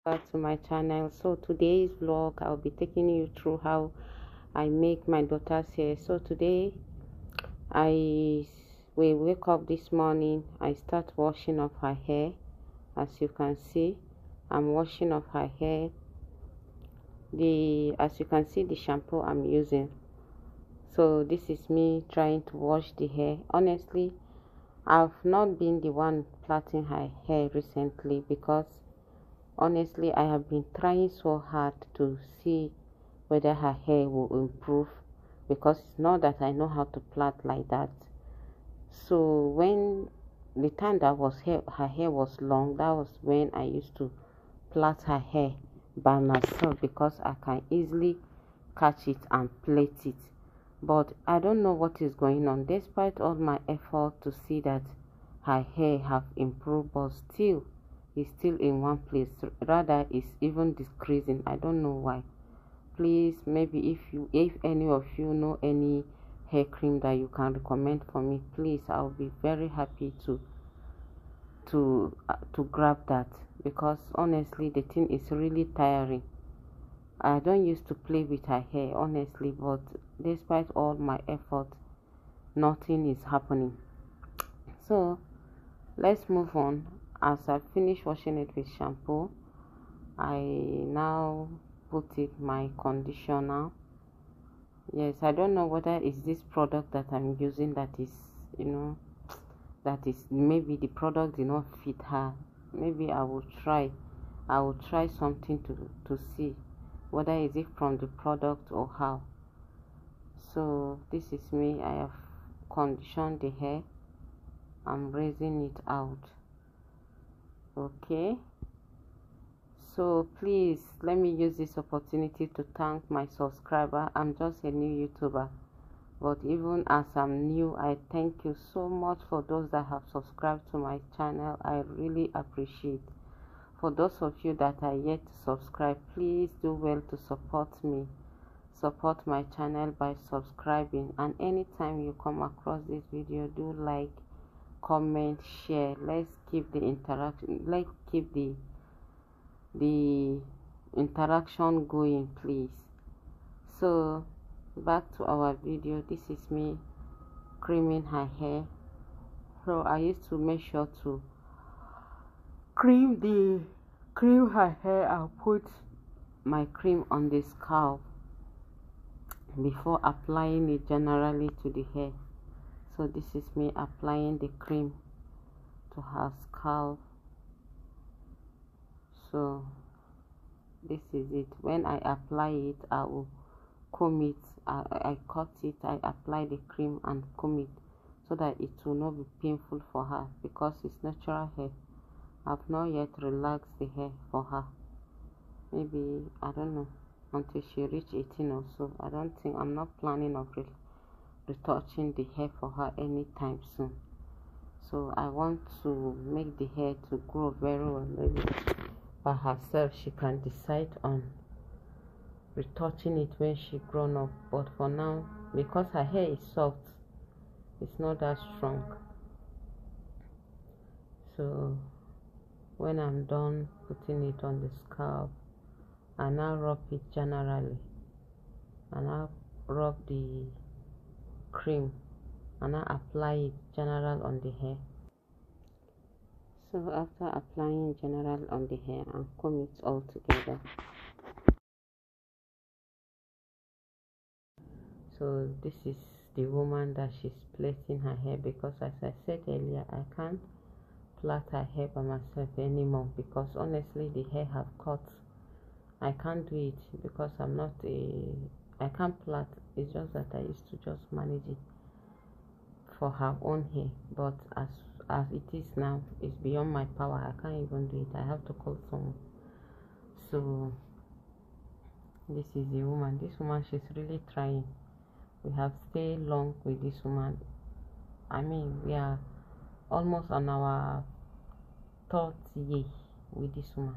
back to my channel. So today's vlog, I'll be taking you through how I make my daughter's hair. So today I we wake up this morning, I start washing off her hair. As you can see, I'm washing off her hair. As you can see, the shampoo I'm using. So this is me trying to wash the hair. Honestly, I've not been the one plaiting her hair recently because honestly I have been trying so hard to see whether her hair will improve, because it's not that I know how to plait like that. So when the time that her hair was long, that was when I used to plait her hair by myself, because I can easily catch it and plait it. But I don't know what is going on, despite all my effort to see that her hair have improved, but still it's still in one place, rather it's even decreasing. I don't know why. Please, maybe if any of you know any hair cream that you can recommend for me, please, I'll be very happy to grab that, because honestly the thing is really tiring. I don't used to play with her hair honestly, but despite all my effort, nothing is happening. So let's move on. As I finish washing it with shampoo, I now put it my conditioner. Yes, I don't know whether it's this product that I'm using that is, that is, maybe the product did not fit her. Maybe I will try something to see whether is it from the product or how. So this is me. I have conditioned the hair. I'm raising it out. Okay, so please let me use this opportunity to thank my subscriber. I'm just a new YouTuber, but even as I'm new, I thank you so much for those that have subscribed to my channel. I really appreciate. For those of you that are yet to subscribe, please do well to support my channel by subscribing. And anytime you come across this video, do like, comment, share. Let's keep the interaction, let's keep the interaction going, please. So back to our video. This is me creaming her hair. So I used to make sure to cream her hair and put my cream on the scalp before applying it generally to the hair. So this is me applying the cream to her scalp. So this is it. When I apply it, I will comb it. I cut it, I apply the cream and comb it, so that it will not be painful for her, because it's natural hair. I've not yet relaxed the hair for her. Maybe, I don't know, until she reach 18 or so. I'm not planning of retouching the hair for her anytime soon. So I want to make the hair to grow very well. Maybe by herself she can decide on retouching it when she grown up. But for now, because her hair is soft, it's not that strong. So when I'm done putting it on the scalp, I now rub it generally, and I rub the cream, and I apply it general on the hair. So after applying general on the hair, and comb it all together. So this is the woman that she's plaiting her hair, because as I said earlier, I can't plait her hair by myself anymore, because honestly the hair have cut. I can't do it because I can't plait. It's just that I used to just manage it for her own hair, but as it is now, it's beyond my power. I can't even do it. I have to call someone. So this is the woman. This woman, she's really trying. We have stayed long with this woman. I mean, we are almost on our third year with this woman.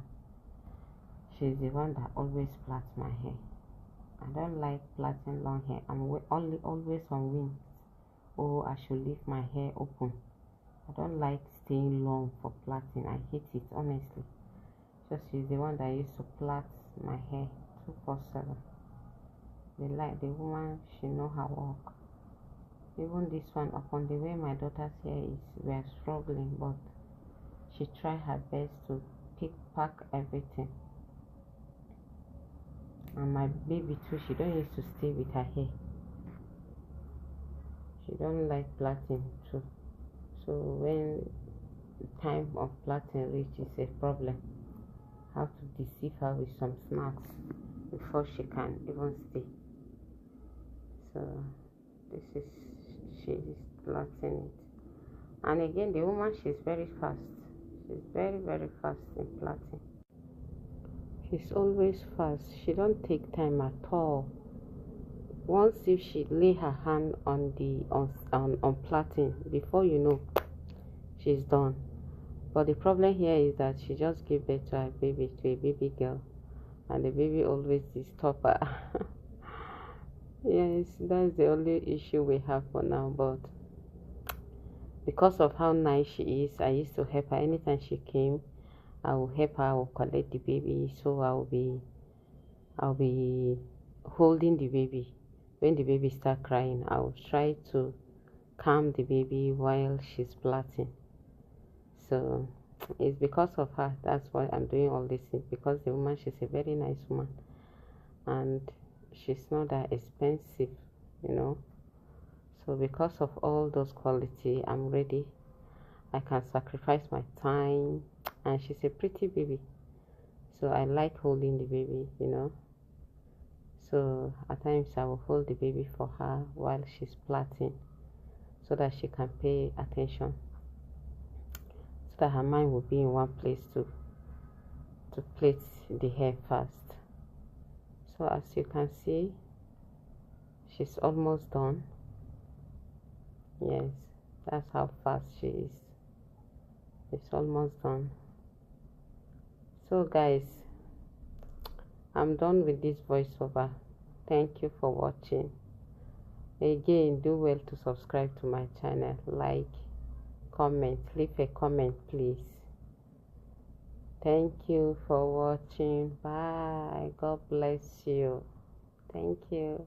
She's the one that always plaits my hair. I don't like plaiting long hair. I'm always on wind. Oh, I should leave my hair open. I don't like staying long for plaiting. I hate it, honestly. So she's the one that used to plait my hair 247. The woman, she know her work. Even this one, upon the way my daughter's hair is, we are struggling, but she try her best to pack everything. And my baby too, she don't used to stay with her hair. She don't like plaiting too. So when the time of plaiting reaches, a problem. How to deceive her with some snacks before she can even stay. So this is, she is plaiting it. And again, the woman, she's very fast. She's very, very fast in plaiting. She's always fast. She don't take time at all. Once if she lay her hand on the on plaiting, before you know, she's done. But the problem here is that she just gave birth to a baby girl, and the baby always disturb her. Yes, that's the only issue we have for now. But because of how nice she is, I used to help her anytime she came. I will help her. I will collect the baby, so I'll be holding the baby. When the baby start crying, I will try to calm the baby while she's plaiting. So it's because of her. That's why I'm doing all this things, because the woman, she's a very nice woman, and she's not that expensive, you know. So because of all those qualities, I'm ready. I can sacrifice my time, and she's a pretty baby, so I like holding the baby, you know. So at times I will hold the baby for her while she's plaiting, so that she can pay attention, so that her mind will be in one place to plait the hair fast. So as you can see, she's almost done. Yes, that's how fast she is. It's almost done. So guys, I'm done with this voiceover. Thank you for watching. Again, do well to subscribe to my channel, like, comment, leave a comment please. Thank you for watching. Bye. God bless you. Thank you.